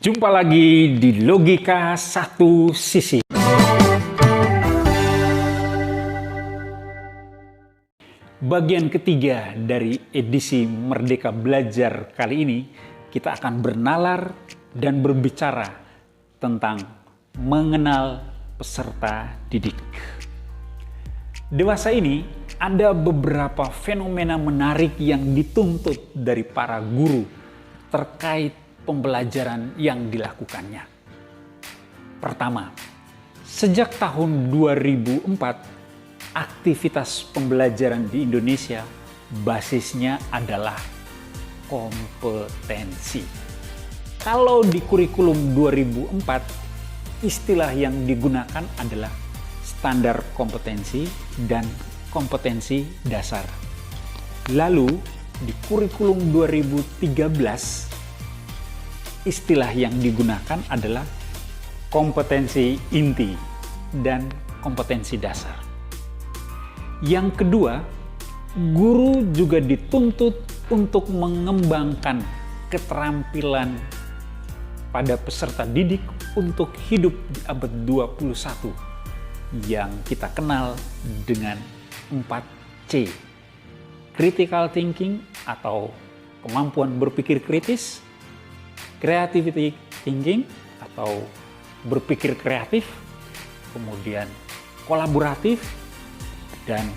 Jumpa lagi di Logika Satu Sisi. Bagian ketiga dari edisi Merdeka Belajar kali ini, kita akan bernalar dan berbicara tentang mengenal peserta didik. Dewasa ini, ada beberapa fenomena menarik yang dituntut dari para guru terkait pembelajaran yang dilakukannya. Pertama, sejak tahun 2004, aktivitas pembelajaran di Indonesia basisnya adalah kompetensi. Kalau di kurikulum 2004, istilah yang digunakan adalah standar kompetensi dan kompetensi dasar. Lalu di kurikulum 2013, istilah yang digunakan adalah kompetensi inti dan kompetensi dasar. Yang kedua, guru juga dituntut untuk mengembangkan keterampilan pada peserta didik untuk hidup di abad 21 yang kita kenal dengan 4C. Critical thinking atau kemampuan berpikir kritis, creativity thinking atau berpikir kreatif, kemudian kolaboratif, dan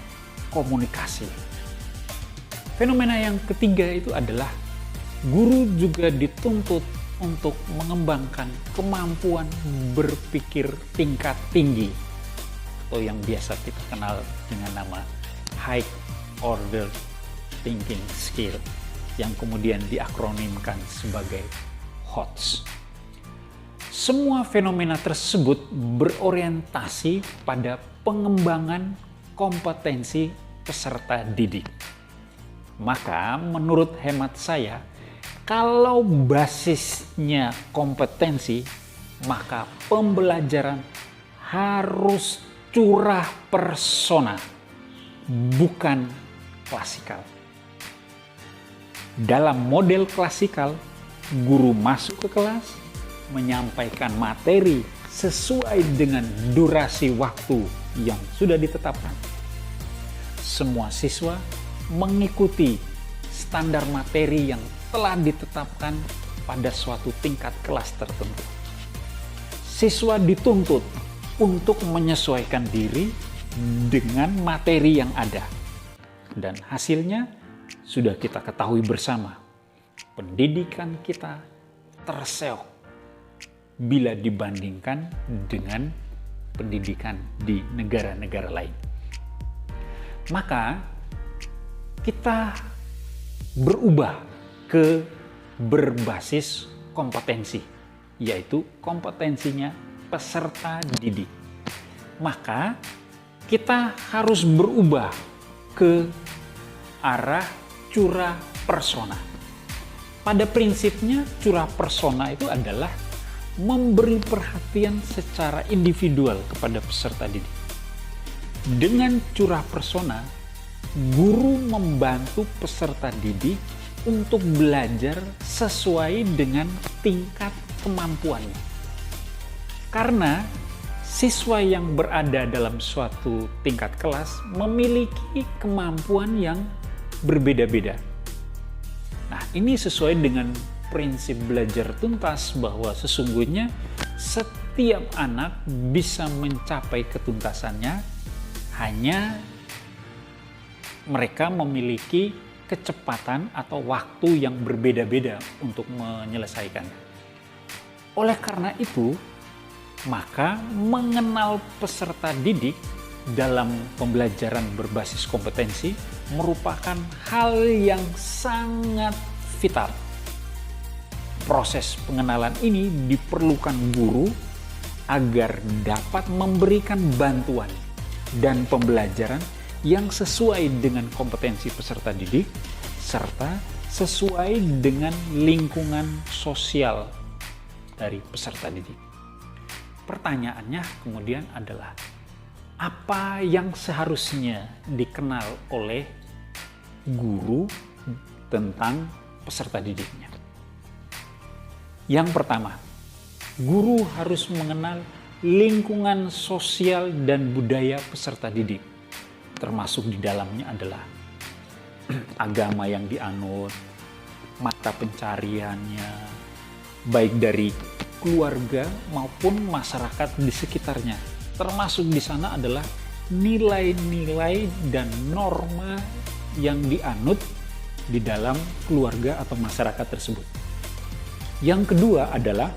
komunikasi. Fenomena yang ketiga itu adalah guru juga dituntut untuk mengembangkan kemampuan berpikir tingkat tinggi atau yang biasa kita kenal dengan nama high order thinking skill yang kemudian diakronimkan sebagai HOTS. Semua fenomena tersebut berorientasi pada pengembangan kompetensi peserta didik. Maka menurut hemat saya, kalau basisnya kompetensi, maka pembelajaran harus curah persona, bukan klasikal. Dalam model klasikal, guru masuk ke kelas, menyampaikan materi sesuai dengan durasi waktu yang sudah ditetapkan. Semua siswa mengikuti standar materi yang telah ditetapkan pada suatu tingkat kelas tertentu. Siswa dituntut untuk menyesuaikan diri dengan materi yang ada. Dan hasilnya sudah kita ketahui bersama. Pendidikan kita terseok bila dibandingkan dengan pendidikan di negara-negara lain. Maka kita berubah ke berbasis kompetensi, yaitu kompetensinya peserta didik. Maka kita harus berubah ke arah curah persona. Pada prinsipnya curah persona itu adalah memberi perhatian secara individual kepada peserta didik. Dengan curah persona, guru membantu peserta didik untuk belajar sesuai dengan tingkat kemampuannya. Karena siswa yang berada dalam suatu tingkat kelas memiliki kemampuan yang berbeda-beda. Nah, ini sesuai dengan prinsip belajar tuntas bahwa sesungguhnya setiap anak bisa mencapai ketuntasannya hanya mereka memiliki kecepatan atau waktu yang berbeda-beda untuk menyelesaikannya. Oleh karena itu, maka mengenal peserta didik dalam pembelajaran berbasis kompetensi merupakan hal yang sangat vital. Proses pengenalan ini diperlukan guru agar dapat memberikan bantuan dan pembelajaran yang sesuai dengan kompetensi peserta didik serta sesuai dengan lingkungan sosial dari peserta didik. Pertanyaannya kemudian adalah, apa yang seharusnya dikenal oleh guru tentang peserta didiknya? Yang pertama, Guru harus mengenal lingkungan sosial dan budaya peserta didik. Termasuk di dalamnya adalah agama yang dianut, mata pencariannya, baik dari keluarga maupun masyarakat di sekitarnya. Termasuk di sana adalah nilai-nilai dan norma yang dianut di dalam keluarga atau masyarakat tersebut. Yang kedua adalah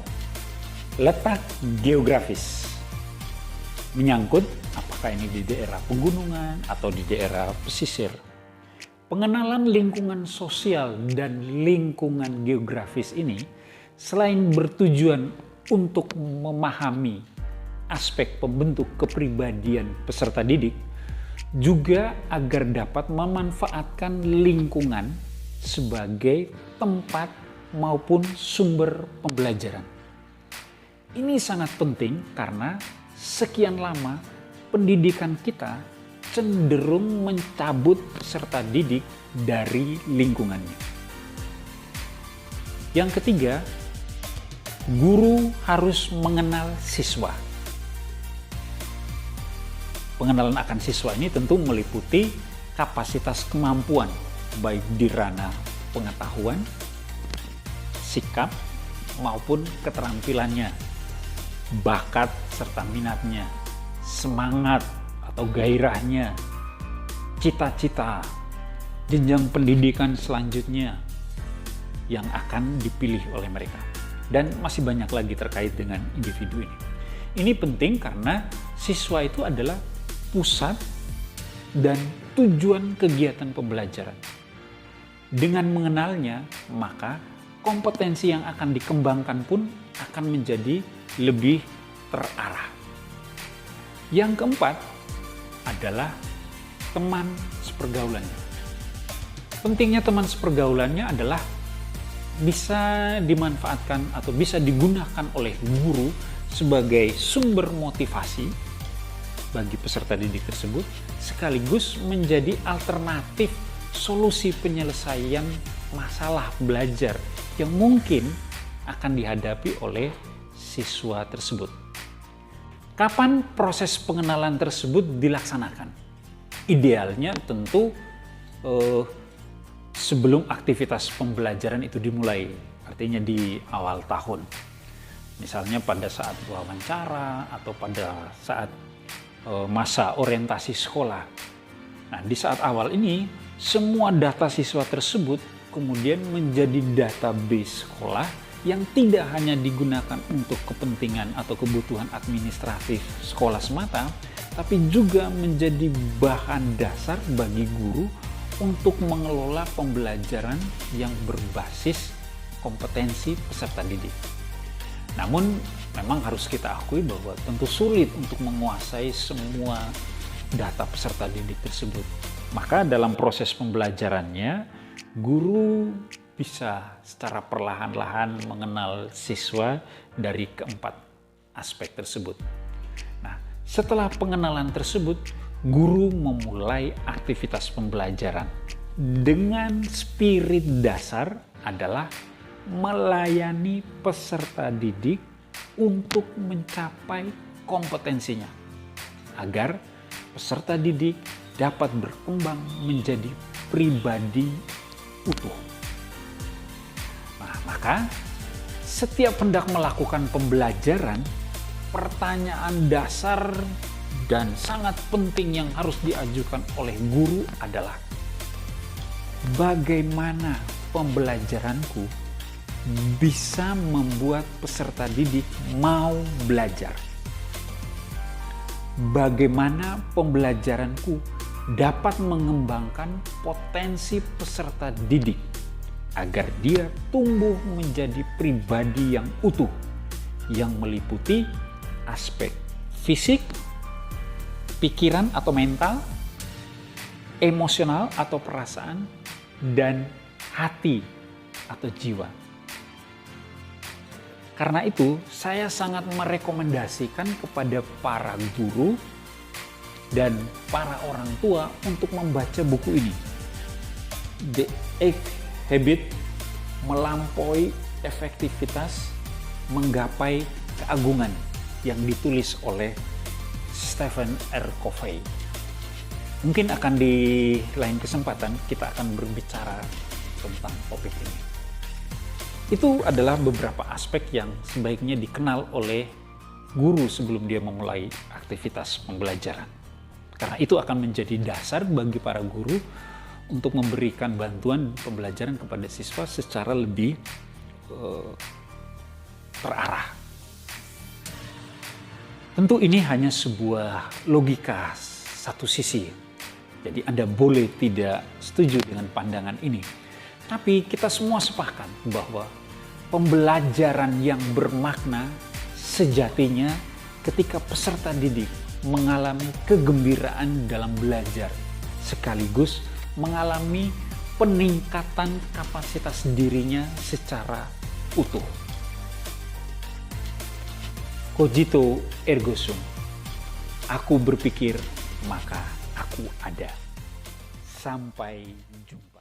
letak geografis. Menyangkut apakah ini di daerah pegunungan atau di daerah pesisir. Pengenalan lingkungan sosial dan lingkungan geografis ini selain bertujuan untuk memahami aspek pembentuk kepribadian peserta didik, juga agar dapat memanfaatkan lingkungan sebagai tempat maupun sumber pembelajaran. Ini sangat penting karena sekian lama pendidikan kita cenderung mencabut peserta didik dari lingkungannya. Yang ketiga, guru harus mengenal siswa. Pengenalan akan siswa ini tentu meliputi kapasitas kemampuan, baik di ranah pengetahuan, sikap, maupun keterampilannya, bakat serta minatnya, semangat atau gairahnya, cita-cita, jenjang pendidikan selanjutnya yang akan dipilih oleh mereka. Dan masih banyak lagi terkait dengan individu ini. Ini penting karena siswa itu adalah pusat dan tujuan kegiatan pembelajaran. Dengan mengenalnya, maka kompetensi yang akan dikembangkan pun akan menjadi lebih terarah. Yang keempat adalah teman sepergaulannya. Pentingnya teman sepergaulannya adalah bisa dimanfaatkan atau bisa digunakan oleh guru sebagai sumber motivasi bagi peserta didik tersebut, sekaligus menjadi alternatif solusi penyelesaian masalah belajar yang mungkin akan dihadapi oleh siswa tersebut. Kapan proses pengenalan tersebut dilaksanakan? Idealnya tentu sebelum aktivitas pembelajaran itu dimulai, artinya di awal tahun. Misalnya pada saat wawancara atau pada saat masa orientasi sekolah. Nah, di saat awal ini, semua data siswa tersebut kemudian menjadi database sekolah yang tidak hanya digunakan untuk kepentingan atau kebutuhan administratif sekolah semata, tapi juga menjadi bahan dasar bagi guru untuk mengelola pembelajaran yang berbasis kompetensi peserta didik. Namun, memang harus kita akui bahwa tentu sulit untuk menguasai semua data peserta didik tersebut. Maka dalam proses pembelajarannya, guru bisa secara perlahan-lahan mengenal siswa dari keempat aspek tersebut. Nah, setelah pengenalan tersebut, guru memulai aktivitas pembelajaran dengan spirit dasar adalah melayani peserta didik untuk mencapai kompetensinya, agar peserta didik dapat berkembang menjadi pribadi utuh. Nah, maka setiap hendak melakukan pembelajaran, pertanyaan dasar dan sangat penting yang harus diajukan oleh guru adalah bagaimana pembelajaranku bisa membuat peserta didik mau belajar. Bagaimana pembelajaranku dapat mengembangkan potensi peserta didik agar dia tumbuh menjadi pribadi yang utuh, yang meliputi aspek fisik, pikiran atau mental, emosional atau perasaan, dan hati atau jiwa. Karena itu, saya sangat merekomendasikan kepada para guru dan para orang tua untuk membaca buku ini. The 8 Habits, Melampaui Efektivitas Menggapai keagungan yang ditulis oleh Stephen R. Covey. Mungkin akan di lain kesempatan kita akan berbicara tentang topik ini. Itu adalah beberapa aspek yang sebaiknya dikenal oleh guru sebelum dia memulai aktivitas pembelajaran. Karena itu akan menjadi dasar bagi para guru untuk memberikan bantuan pembelajaran kepada siswa secara lebih terarah. Tentu ini hanya sebuah logika satu sisi. Jadi Anda boleh tidak setuju dengan pandangan ini. Tapi kita semua sepakat bahwa pembelajaran yang bermakna sejatinya ketika peserta didik mengalami kegembiraan dalam belajar, sekaligus mengalami peningkatan kapasitas dirinya secara utuh. Cogito ergo sum. Aku berpikir, maka aku ada. Sampai jumpa.